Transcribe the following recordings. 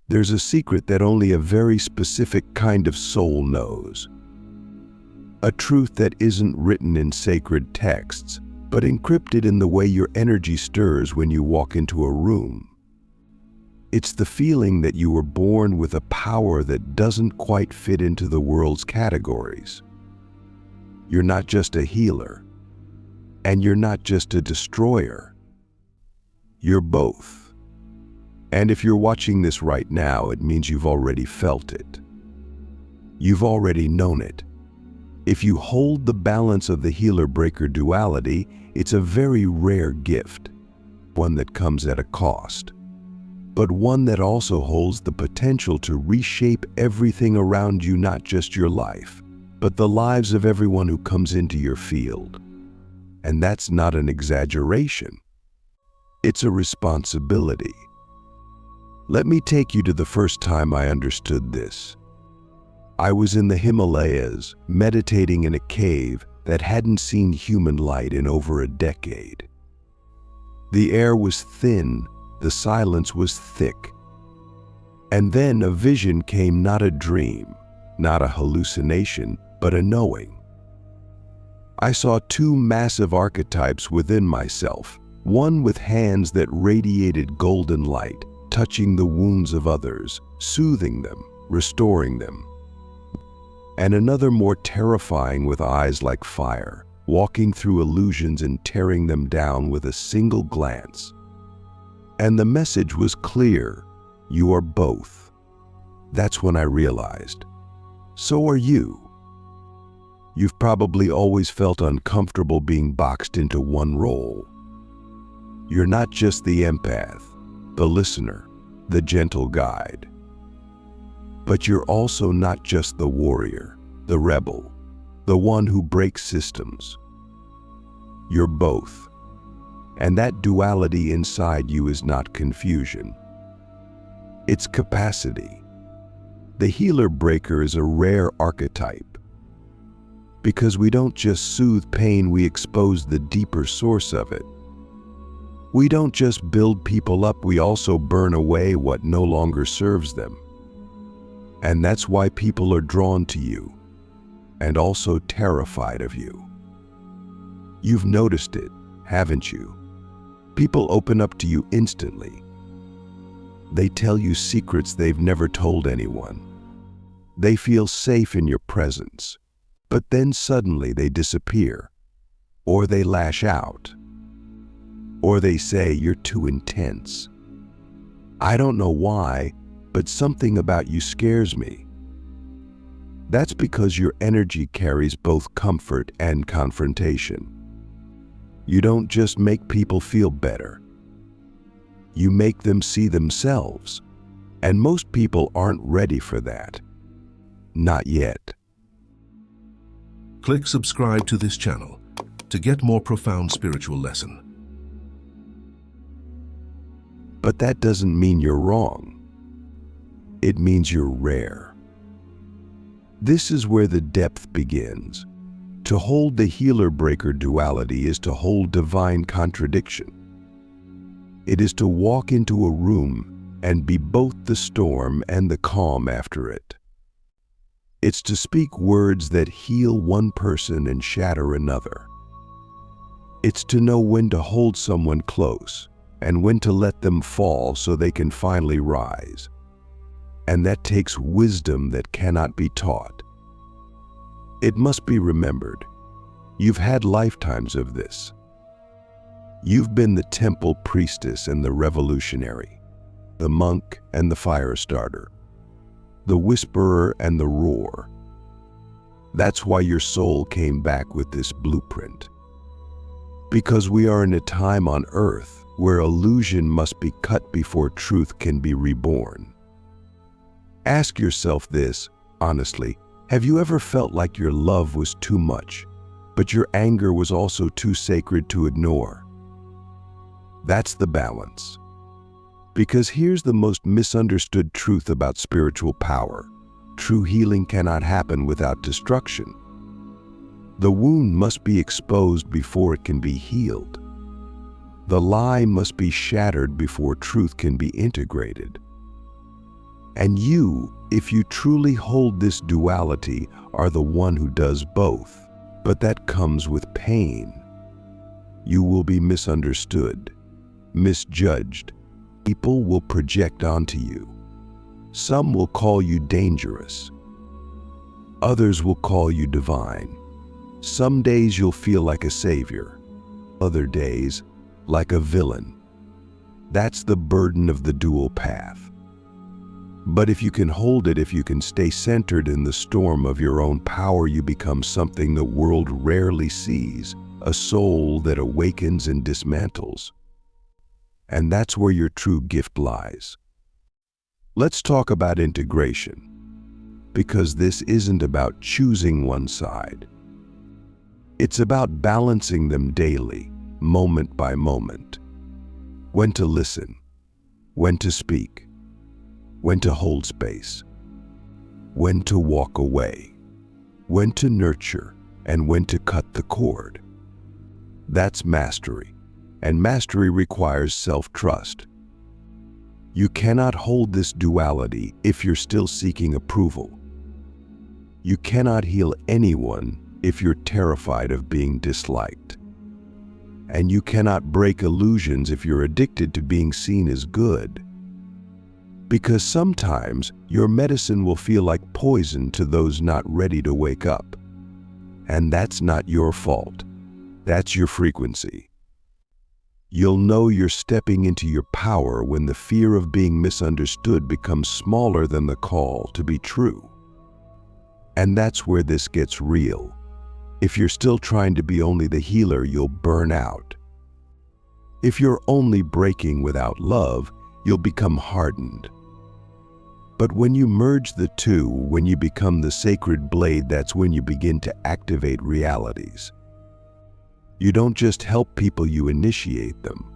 There's a secret that only a very specific kind of soul knows. A truth that isn't written in sacred texts, but encrypted in the way your energy stirs when you walk into a room. It's the feeling that you were born with a power that doesn't quite fit into the world's categories. You're not just a healer, and you're not just a destroyer. You're both. And if you're watching this right now, it means you've already felt it. You've already known it. If you hold the balance of the healer-breaker duality, it's a very rare gift, one that comes at a cost, but one that also holds the potential to reshape everything around you, not just your life, but the lives of everyone who comes into your field. And that's not an exaggeration. It's a responsibility. Let me take you to the first time I understood this. I was in the Himalayas, meditating in a cave that hadn't seen human light in over a decade. The air was thin, the silence was thick. And then a vision came, not a dream, not a hallucination, but a knowing. I saw two massive archetypes within myself, one with hands that radiated golden light, touching the wounds of others, soothing them, restoring them. And another more terrifying with eyes like fire, walking through illusions and tearing them down with a single glance. And the message was clear: you are both. That's when I realized, so are you. You've probably always felt uncomfortable being boxed into one role. You're not just the empath, the listener, the gentle guide. But you're also not just the warrior, the rebel, the one who breaks systems. You're both. And that duality inside you is not confusion. It's capacity. The healer breaker is a rare archetype. Because we don't just soothe pain, we expose the deeper source of it. We don't just build people up, we also burn away what no longer serves them. And that's why people are drawn to you, and also terrified of you. You've noticed it, haven't you? People open up to you instantly. They tell you secrets they've never told anyone. They feel safe in your presence, but then suddenly they disappear, or they lash out, or they say you're too intense. I don't know why, but something about you scares me. That's because your energy carries both comfort and confrontation. You don't just make people feel better. You make them see themselves. And most people aren't ready for that. Not yet. Click subscribe to this channel to get more profound spiritual lesson. But that doesn't mean you're wrong. It means you're rare. This is where the depth begins. To hold the healer-breaker duality is to hold divine contradiction. It is to walk into a room and be both the storm and the calm after it. It's to speak words that heal one person and shatter another. It's to know when to hold someone close and when to let them fall so they can finally rise. And that takes wisdom that cannot be taught. It must be remembered, you've had lifetimes of this. You've been the temple priestess and the revolutionary, the monk and the fire starter, the whisperer and the roar. That's why your soul came back with this blueprint. Because we are in a time on earth where illusion must be cut before truth can be reborn. Ask yourself this, honestly, have you ever felt like your love was too much, but your anger was also too sacred to ignore? That's the balance. Because here's the most misunderstood truth about spiritual power. True healing cannot happen without destruction. The wound must be exposed before it can be healed. The lie must be shattered before truth can be integrated. And you, if you truly hold this duality, are the one who does both. But that comes with pain. You will be misunderstood, misjudged. People will project onto you. Some will call you dangerous. Others will call you divine. Some days you'll feel like a savior. Other days, like a villain. That's the burden of the dual path. But if you can hold it, if you can stay centered in the storm of your own power, you become something the world rarely sees, a soul that awakens and dismantles. And that's where your true gift lies. Let's talk about integration, because this isn't about choosing one side. It's about balancing them daily, moment by moment. When to listen, when to speak, when to hold space, when to walk away, when to nurture, and when to cut the cord. That's mastery, and mastery requires self-trust. You cannot hold this duality if you're still seeking approval. You cannot heal anyone if you're terrified of being disliked. And you cannot break illusions if you're addicted to being seen as good. Because sometimes your medicine will feel like poison to those not ready to wake up. And that's not your fault. That's your frequency. You'll know you're stepping into your power when the fear of being misunderstood becomes smaller than the call to be true. And that's where this gets real. If you're still trying to be only the healer, you'll burn out. If you're only breaking without love, you'll become hardened. But when you merge the two, when you become the sacred blade, that's when you begin to activate realities. You don't just help people, you initiate them.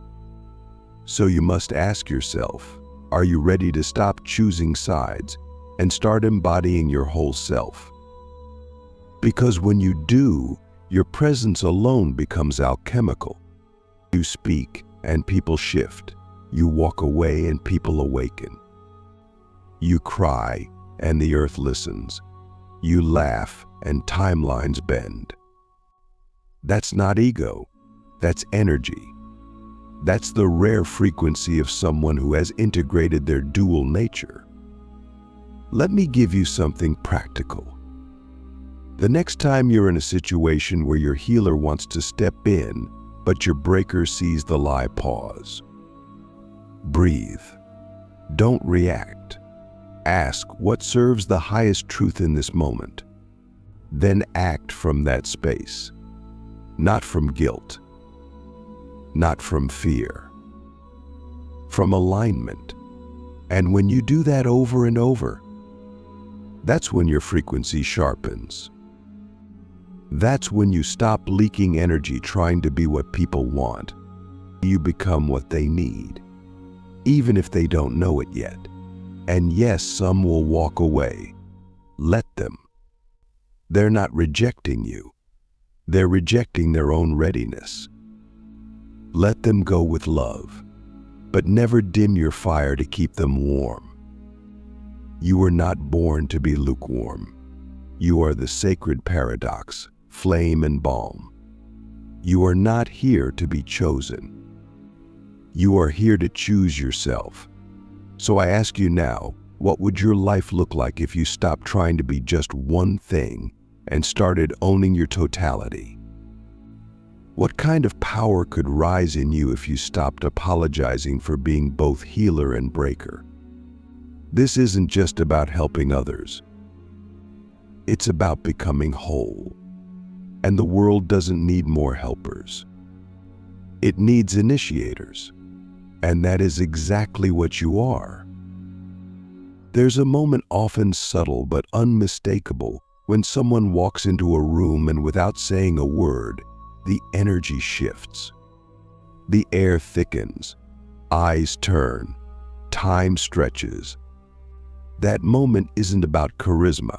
So you must ask yourself, are you ready to stop choosing sides and start embodying your whole self? Because when you do, your presence alone becomes alchemical. You speak and people shift. You walk away and people awaken. You cry and the earth listens. You laugh and timelines bend. That's not ego, that's energy. That's the rare frequency of someone who has integrated their dual nature. Let me give you something practical. The next time you're in a situation where your healer wants to step in, but your breaker sees the lie, pause. Breathe. Don't react. Ask what serves the highest truth in this moment. Then act from that space. Not from guilt. Not from fear. From alignment. And when you do that over and over, that's when your frequency sharpens. That's when you stop leaking energy trying to be what people want. You become what they need, even if they don't know it yet. And yes, some will walk away. Let them. They're not rejecting you. They're rejecting their own readiness. Let them go with love, but never dim your fire to keep them warm. You were not born to be lukewarm. You are the sacred paradox, flame and balm. You are not here to be chosen. You are here to choose yourself. So I ask you now, what would your life look like if you stopped trying to be just one thing and started owning your totality? What kind of power could rise in you if you stopped apologizing for being both healer and breaker? This isn't just about helping others. It's about becoming whole. And the world doesn't need more helpers. It needs initiators. And that is exactly what you are. There's a moment, often subtle but unmistakable, when someone walks into a room and without saying a word, the energy shifts. The air thickens, eyes turn, time stretches. That moment isn't about charisma.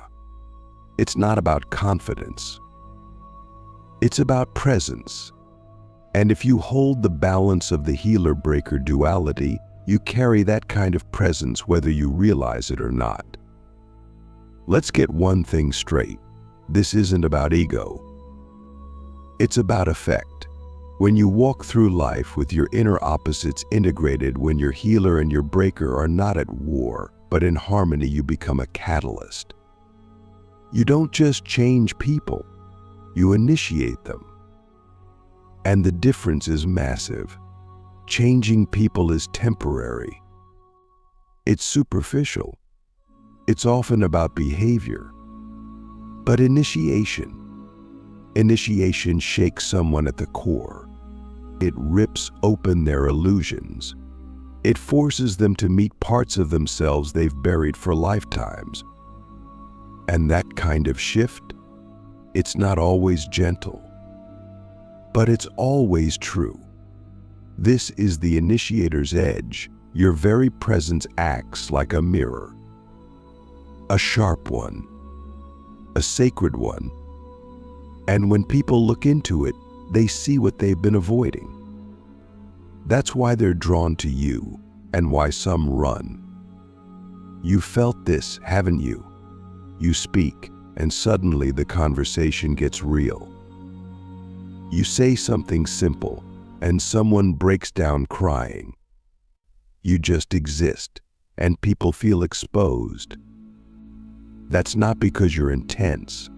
It's not about confidence. It's about presence. And if you hold the balance of the healer-breaker duality, You carry that kind of presence whether you realize it or not. Let's get one thing straight. This isn't about ego. It's about effect. When you walk through life with your inner opposites integrated, when your healer and your breaker are not at war, but in harmony, you become a catalyst. You don't just change people, you initiate them. And the difference is massive. Changing people is temporary. It's superficial. It's often about behavior. But initiation shakes someone at the core. It rips open their illusions. It forces them to meet parts of themselves they've buried for lifetimes. And that kind of shift, it's not always gentle, but it's always true. This is the initiator's edge. Your very presence acts like a mirror. A sharp one, a sacred one. And when people look into it, they see what they've been avoiding. That's why they're drawn to you and why some run. You felt this, haven't you? You speak, and suddenly the conversation gets real. You say something simple, and someone breaks down crying. You just exist, and people feel exposed. That's not because you're intense.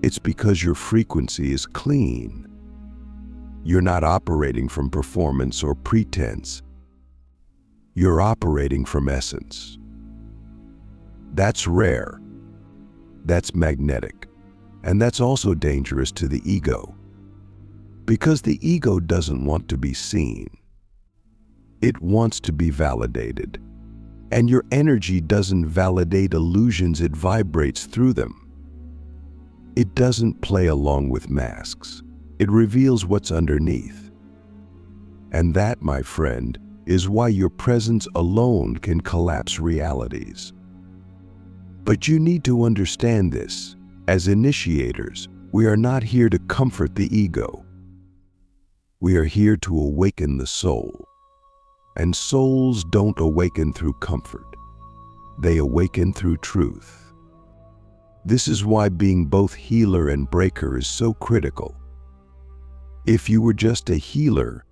It's because your frequency is clean. You're not operating from performance or pretense. You're operating from essence. That's rare. That's magnetic. And that's also dangerous to the ego. Because the ego doesn't want to be seen. It wants to be validated. And your energy doesn't validate illusions, it vibrates through them. It doesn't play along with masks. It reveals what's underneath. And that, my friend, is why your presence alone can collapse realities. But you need to understand this. As initiators, we are not here to comfort the ego. We are here to awaken the soul. And souls don't awaken through comfort. They awaken through truth. This is why being both healer and breaker is so critical. If you were just a healer,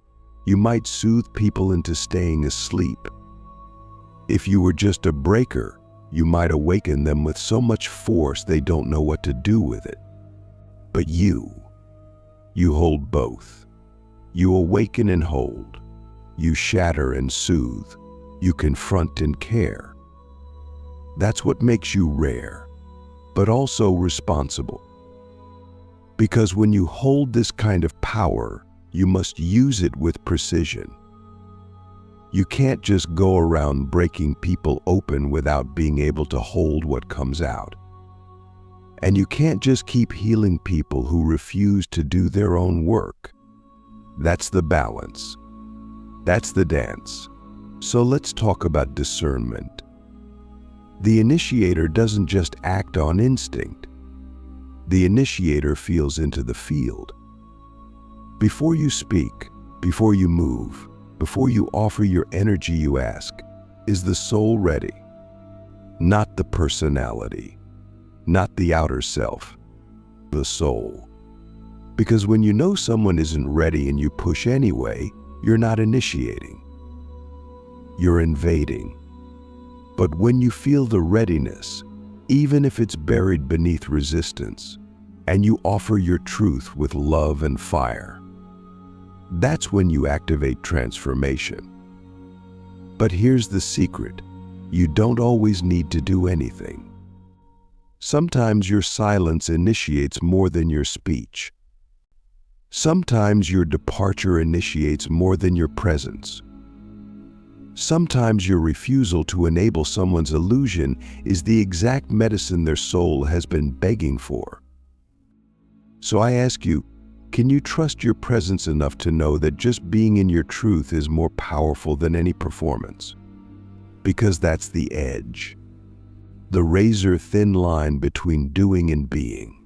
you might soothe people into staying asleep. If you were just a breaker, you might awaken them with so much force they don't know what to do with it. But you hold both. You awaken and hold. You shatter and soothe. You confront and care. That's what makes you rare, but also responsible. Because when you hold this kind of power, you must use it with precision. You can't just go around breaking people open without being able to hold what comes out. And you can't just keep healing people who refuse to do their own work. That's the balance. That's the dance. So let's talk about discernment. The initiator doesn't just act on instinct. The initiator feels into the field. Before you speak, before you move, before you offer your energy, you ask, is the soul ready? Not the personality, not the outer self, the soul. Because when you know someone isn't ready and you push anyway, you're not initiating. You're invading. But when you feel the readiness, even if it's buried beneath resistance, and you offer your truth with love and fire, that's when you activate transformation. But here's the secret. You don't always need to do anything. Sometimes your silence initiates more than your speech. Sometimes your departure initiates more than your presence. Sometimes your refusal to enable someone's illusion is the exact medicine their soul has been begging for. So I ask you, can you trust your presence enough to know that just being in your truth is more powerful than any performance? Because that's the edge, the razor-thin line between doing and being.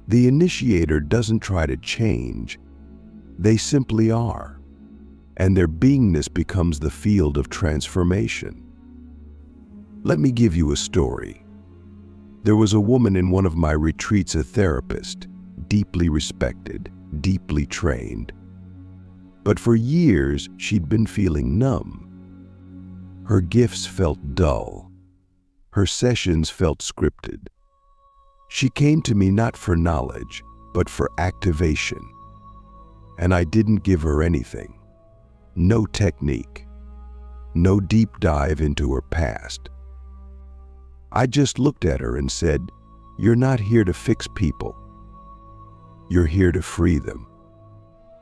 The initiator doesn't try to change, they simply are. and their beingness becomes the field of transformation. Let me give you a story. There was a woman in one of my retreats, a therapist, deeply respected, deeply trained. But for years, she'd been feeling numb. Her gifts felt dull. Her sessions felt scripted. She came to me not for knowledge, but for activation. And I didn't give her anything. No technique. No deep dive into her past. I just looked at her and said, "You're not here to fix people. You're here to free them.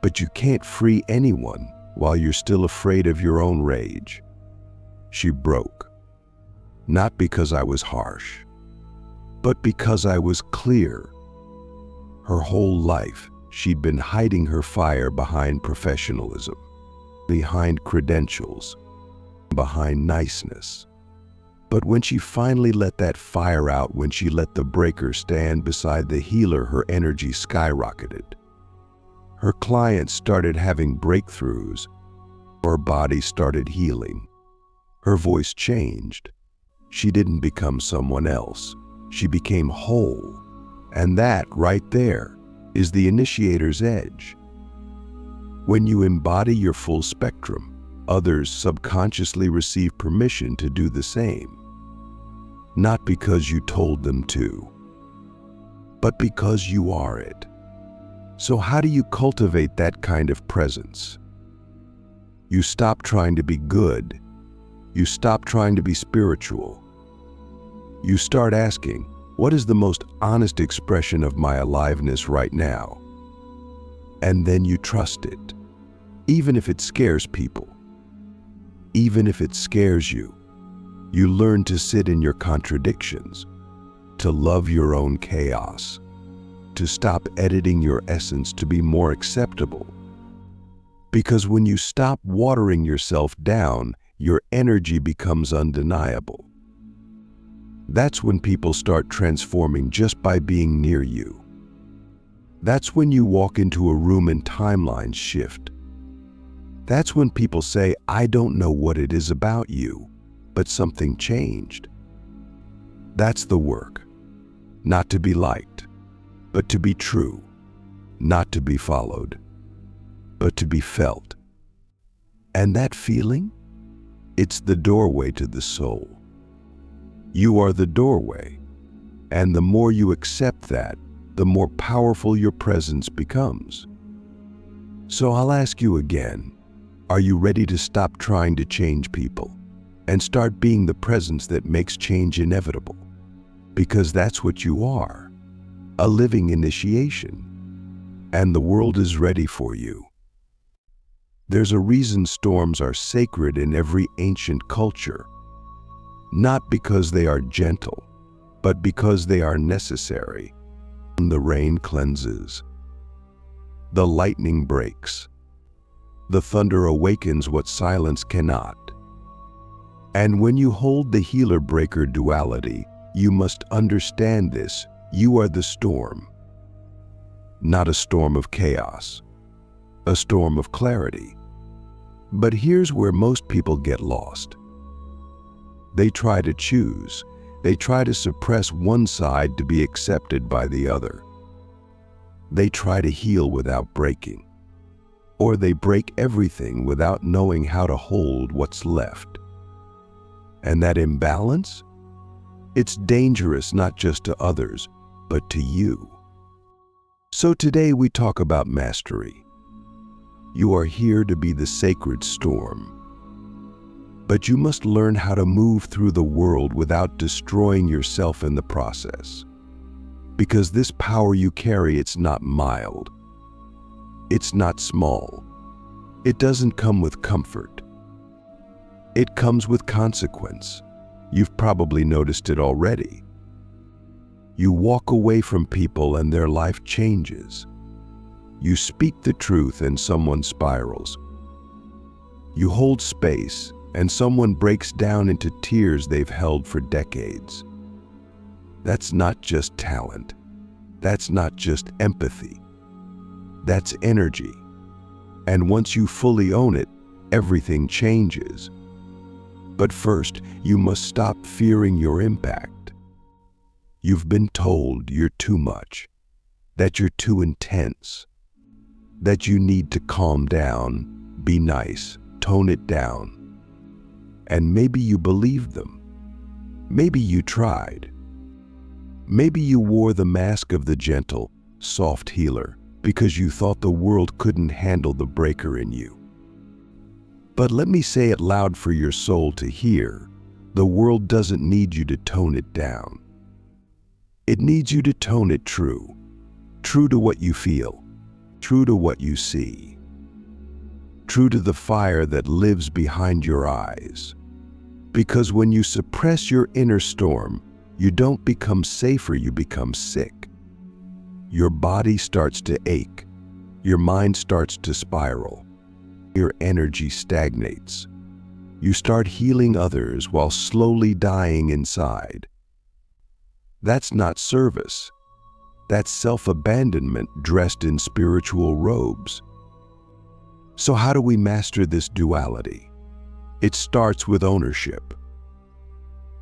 But you can't free anyone while you're still afraid of your own rage." She broke. Not because I was harsh, but because I was clear. Her whole life, she'd been hiding her fire behind professionalism, behind credentials, behind niceness. But when she finally let that fire out, when she let the breaker stand beside the healer, her energy skyrocketed. Her clients started having breakthroughs. Her body started healing. Her voice changed. She didn't become someone else. She became whole. And that, right there, is the initiator's edge. When you embody your full spectrum, others subconsciously receive permission to do the same. Not because you told them to, but because you are it. So how do you cultivate that kind of presence? You stop trying to be good. You stop trying to be spiritual. You start asking, what is the most honest expression of my aliveness right now? And then you trust it, even if it scares people. Even if it scares you, you learn to sit in your contradictions, to love your own chaos, to stop editing your essence to be more acceptable. Because when you stop watering yourself down, your energy becomes undeniable. That's when people start transforming just by being near you. That's when you walk into a room and timelines shift. That's when people say, "I don't know what it is about you, but something changed." That's the work. Not to be liked, but to be true. Not to be followed, but to be felt. And that feeling? It's the doorway to the soul. You are the doorway, and the more you accept that, the more powerful your presence becomes. So I'll ask you again, are you ready to stop trying to change people and start being the presence that makes change inevitable? Because that's what you are, a living initiation, and the world is ready for you. There's a reason storms are sacred in every ancient culture. Not because they are gentle, but because they are necessary. The rain cleanses. The lightning breaks. The thunder awakens what silence cannot. And when you hold the healer-breaker duality, you must understand this: you are the storm. Not a storm of chaos, a storm of clarity. But here's where most people get lost. They try to choose. They try to suppress one side to be accepted by the other. They try to heal without breaking. Or they break everything without knowing how to hold what's left. And that imbalance? It's dangerous not just to others, but to you. So today we talk about mastery. You are here to be the sacred storm. But you must learn how to move through the world without destroying yourself in the process. Because this power you carry, it's not mild. It's not small. It doesn't come with comfort. It comes with consequence. You've probably noticed it already. You walk away from people and their life changes. You speak the truth and someone spirals. You hold space and someone breaks down into tears they've held for decades. That's not just talent. That's not just empathy. That's energy. And once you fully own it, everything changes. But first, you must stop fearing your impact. You've been told you're too much, that you're too intense, that you need to calm down, be nice, tone it down. And maybe you believed them. Maybe you tried. Maybe you wore the mask of the gentle, soft healer because you thought the world couldn't handle the breaker in you. But let me say it loud for your soul to hear. The world doesn't need you to tone it down. It needs you to tone it true. True to what you feel. True to what you see. True to the fire that lives behind your eyes. Because when you suppress your inner storm, you don't become safer, you become sick. Your body starts to ache. Your mind starts to spiral. Your energy stagnates. You start healing others while slowly dying inside. That's not service. That's self-abandonment dressed in spiritual robes. So how do we master this duality? It starts with ownership.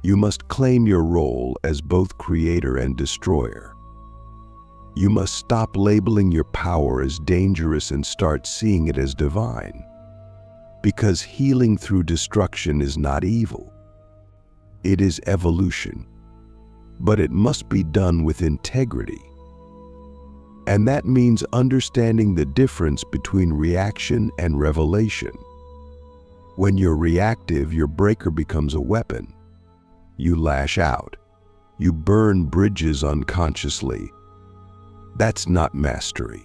You must claim your role as both creator and destroyer. You must stop labeling your power as dangerous and start seeing it as divine. Because healing through destruction is not evil. It is evolution. But it must be done with integrity. And that means understanding the difference between reaction and revelation. When you're reactive, your breaker becomes a weapon. You lash out. You burn bridges unconsciously. That's not mastery.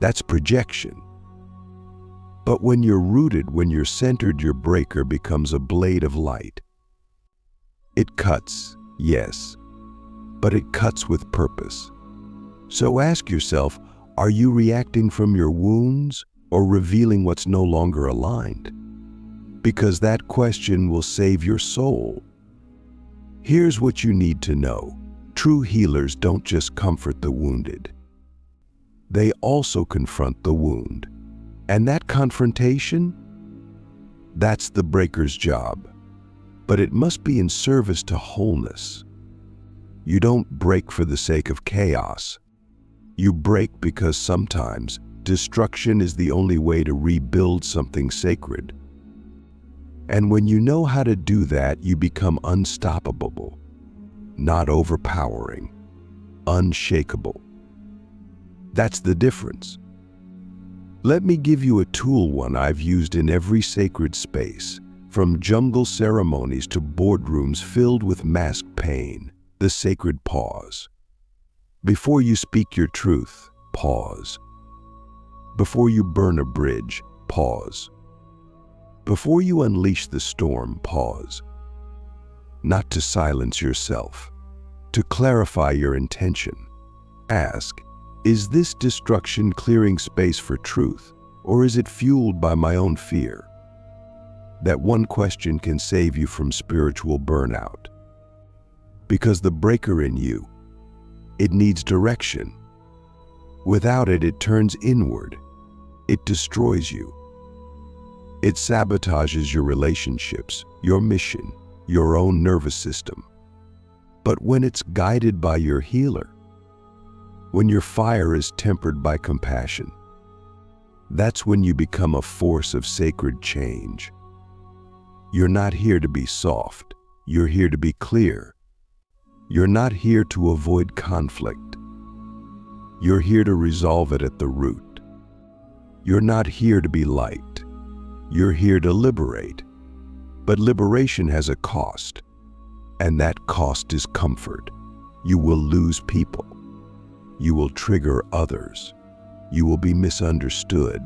That's projection. But when you're rooted, when you're centered, your breaker becomes a blade of light. It cuts, yes, but it cuts with purpose. So ask yourself, are you reacting from your wounds or revealing what's no longer aligned? Because that question will save your soul. Here's what you need to know. True healers don't just comfort the wounded. They also confront the wound. And that confrontation, that's the breaker's job. But it must be in service to wholeness. You don't break for the sake of chaos. You break because sometimes destruction is the only way to rebuild something sacred. And when you know how to do that, you become unstoppable, not overpowering, unshakable. That's the difference. Let me give you a tool, one I've used in every sacred space, from jungle ceremonies to boardrooms filled with masked pain, the sacred pause. Before you speak your truth, pause. Before you burn a bridge, pause. Before you unleash the storm, pause. Not to silence yourself, to clarify your intention. Ask, is this destruction clearing space for truth, or is it fueled by my own fear? That one question can save you from spiritual burnout. Because the breaker in you, it needs direction. Without it, it turns inward. It destroys you. It sabotages your relationships, your mission, your own nervous system. But when it's guided by your healer, when your fire is tempered by compassion, that's when you become a force of sacred change. You're not here to be soft. You're here to be clear. You're not here to avoid conflict. You're here to resolve it at the root. You're not here to be liked. You're here to liberate. But liberation has a cost, and that cost is comfort. You will lose people. You will trigger others. You will be misunderstood.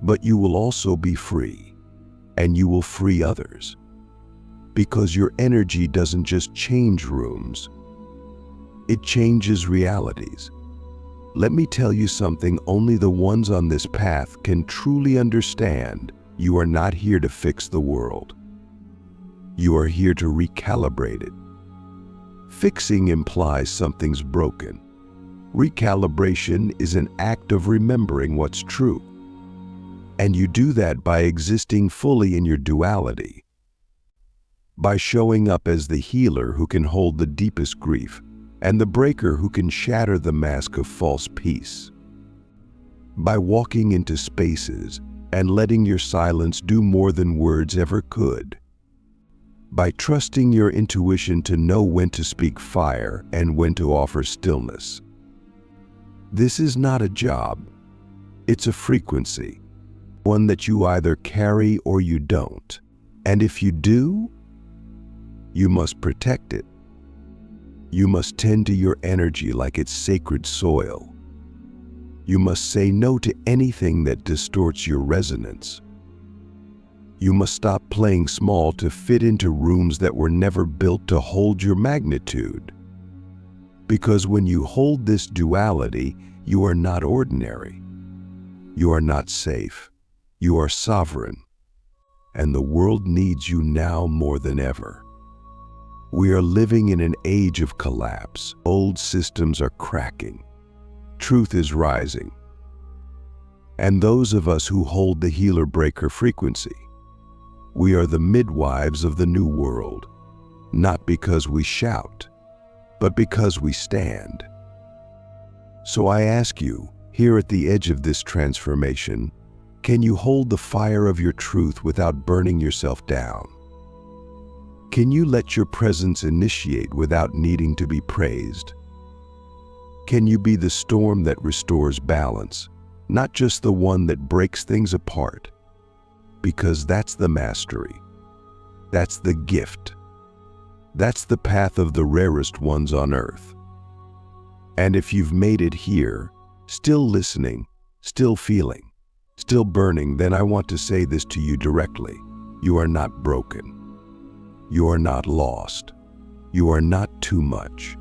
But you will also be free, and you will free others. Because your energy doesn't just change rooms, it changes realities. Let me tell you something only the ones on this path can truly understand. You are not here to fix the world. You are here to recalibrate it. Fixing implies something's broken. Recalibration is an act of remembering what's true. And you do that by existing fully in your duality, by showing up as the healer who can hold the deepest grief and the breaker who can shatter the mask of false peace, by walking into spaces and letting your silence do more than words ever could, by trusting your intuition to know when to speak fire and when to offer stillness. This is not a job, it's a frequency, one that you either carry or you don't. And if you do, you must protect it. You must tend to your energy like it's sacred soil. You must say no to anything that distorts your resonance. You must stop playing small to fit into rooms that were never built to hold your magnitude. Because when you hold this duality, you are not ordinary. You are not safe. You are sovereign. And the world needs you now more than ever. We are living in an age of collapse. Old systems are cracking. Truth is rising. And those of us who hold the healer-breaker frequency, we are the midwives of the new world, not because we shout, but because we stand. So I ask you, here at the edge of this transformation, can you hold the fire of your truth without burning yourself down? Can you let your presence initiate without needing to be praised? Can you be the storm that restores balance, not just the one that breaks things apart? Because that's the mastery. That's the gift. That's the path of the rarest ones on earth. And if you've made it here, still listening, still feeling, still burning, then I want to say this to you directly. You are not broken. You are not lost. You are not too much.